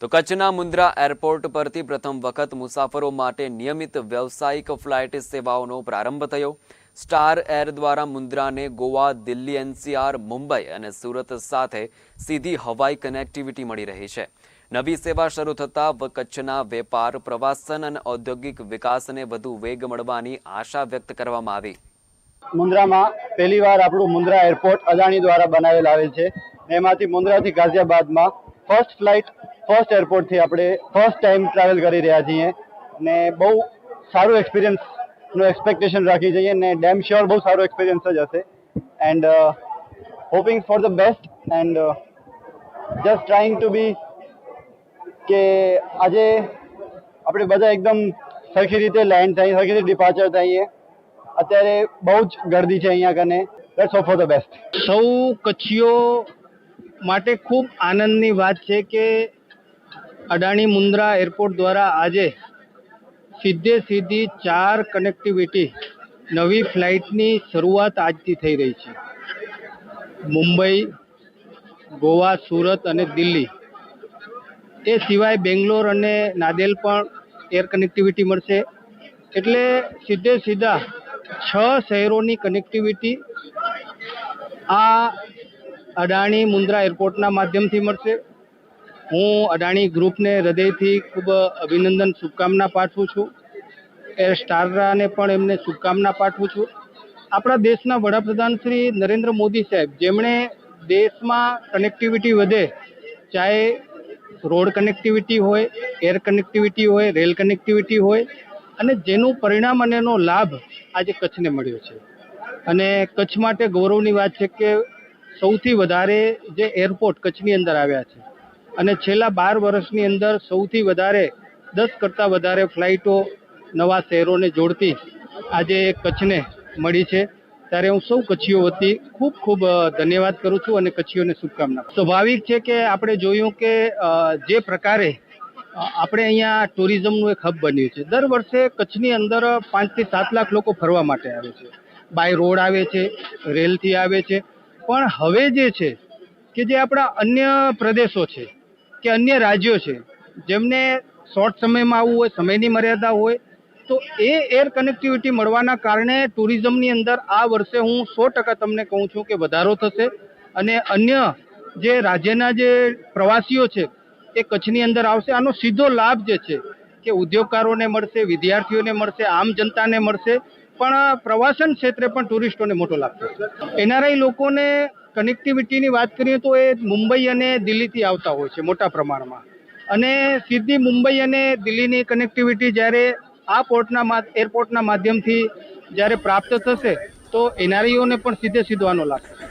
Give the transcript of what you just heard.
તો કચ્છના મુન્દ્રા એરપોર્ટ પરથી પ્રથમ વખત મુસાફરો માટે નિયમિત વ્યવસાયિક ફ્લાઇટ સેવાઓનો પ્રારંભ થયો। સ્ટાર એર દ્વારા મુન્દ્રાને ગોવા, દિલ્હી, એનસીઆર, મુંબઈ અને સુરત સાથે સીધી હવાઈ કનેક્ટિવિટી મળી રહી છે। નવી સેવા શરૂ થતાં કચ્છના વેપાર, પ્રવાસન અને ઔદ્યોગિક વિકાસને વધુ વેગ મળવાની આશા વ્યક્ત કરવામાં આવી। મુન્દ્રામાં પહેલીવાર આપણું મુન્દ્રા એરપોર્ટ અદાણી દ્વારા બનાવેલ આવેલ છે। એમાંથી મુન્દ્રાથી ગાઝિયાબાદમાં ફર્સ્ટ એરપોર્ટથી આપણે ફર્સ્ટ ટાઈમ ટ્રાવેલ કરી રહ્યા છીએ ને બહુ સારું એક્સપિરિયન્સનો એક્સપેક્ટેશન રાખી છીએ ને ડેમ શ્યોર બહુ સારો એક્સપિરિયન્સ જ હશે and hoping for the best and just trying to be કે આજે આપણે બધા એકદમ સરખી રીતે લેન્ડ થઈએ, સરખી રીતે ડિપાર્ચર થઈએ। અત્યારે બહુ જ ગર્દી છે અહીંયા કને। Let's hope four the best. સૌ કચ્છીઓ માટે ખૂબ આનંદની વાત છે કે અદાણી મુન્દ્રા એરપોર્ટ દ્વારા આજે સીધી 4 કનેક્ટિવિટી નવી ફ્લાઇટની શરૂઆત આજથી થઈ રહી છે। મુંબઈ, ગોવા, સુરત અને દિલ્હી, એ સિવાય બેંગ્લોર અને નાદેલ પણ એર કનેક્ટિવિટી મળશે। એટલે સીધા 6 શહેરોની કનેક્ટિવિટી આ અદાણી મુન્દ્રા એરપોર્ટના માધ્યમથી મળશે। હું અદાણી ગ્રુપને હૃદયથી ખૂબ અભિનંદન, શુભકામના પાઠવું છું। એર સ્ટારને પણ એમને શુભકામના પાઠવું છું। આપણા દેશના વડાપ્રધાન શ્રી નરેન્દ્ર મોદી સાહેબ, જેમણે દેશમાં કનેક્ટિવિટી વધે, ચાહે રોડ કનેક્ટિવિટી હોય, એર કનેક્ટિવિટી હોય, રેલ કનેક્ટિવિટી હોય, અને જેનું પરિણામ અને એનો લાભ આજે કચ્છને મળ્યો છે। અને કચ્છ માટે ગૌરવની વાત છે કે સૌથી વધારે જે એરપોર્ટ કચ્છની અંદર આવ્યા છે અને છેલ્લા 12 વર્ષની અંદર સૌથી વધારે 10 કરતાં વધારે ફ્લાઇટો નવા શહેરોને જોડતી આજે કચ્છને મળી છે। ત્યારે હું સૌ કચ્છીઓ વતી ખૂબ ધન્યવાદ કરું છું અને કચ્છીઓને શુભકામના। સ્વાભાવિક છે કે આપણે જોયું કે જે પ્રકારે આપણે અહીંયા ટુરિઝમનું એક હબ બન્યું છે। દર વર્ષે કચ્છની અંદર 5 થી 7 લાખ લોકો ફરવા માટે આવે છે, બાય રોડ આવે છે, રેલથી આવે છે। પણ હવે જે છે કે જે આપણા અન્ય પ્રદેશો છે કે અન્ય રાજ્યો છે, જેમને શોર્ટ સમયમાં આવવું હોય, સમયની મર્યાદા હોય, તો એ એર કનેક્ટિવિટી મળવાના કારણે ટુરિઝમની અંદર આ વર્ષે હું 100% તમને કહું છું કે વધારો થશે। અને અન્ય જે રાજ્યના જે પ્રવાસીઓ છે એ કચ્છની અંદર આવશે। આનો સીધો લાભ જે છે કે ઉદ્યોગકારોને મળશે, વિદ્યાર્થીઓને મળશે, આમ જનતાને મળશે, પણ પ્રવાસન ક્ષેત્રે પણ ટુરિસ્ટોને મોટો લાભ થશે। એનઆરઆઈ લોકોને કનેક્ટિવિટીની વાત કરીએ તો એ મુંબઈ અને દિલ્હીથી આવતા હોય છે મોટા પ્રમાણમાં, અને સીધી મુંબઈ અને દિલ્હીની કનેક્ટિવિટી જ્યારે આ એરપોર્ટના માધ્યમથી જ્યારે પ્રાપ્ત થશે તો એનઆરઆઈઓને પણ સીધો આનો લાભ થશે।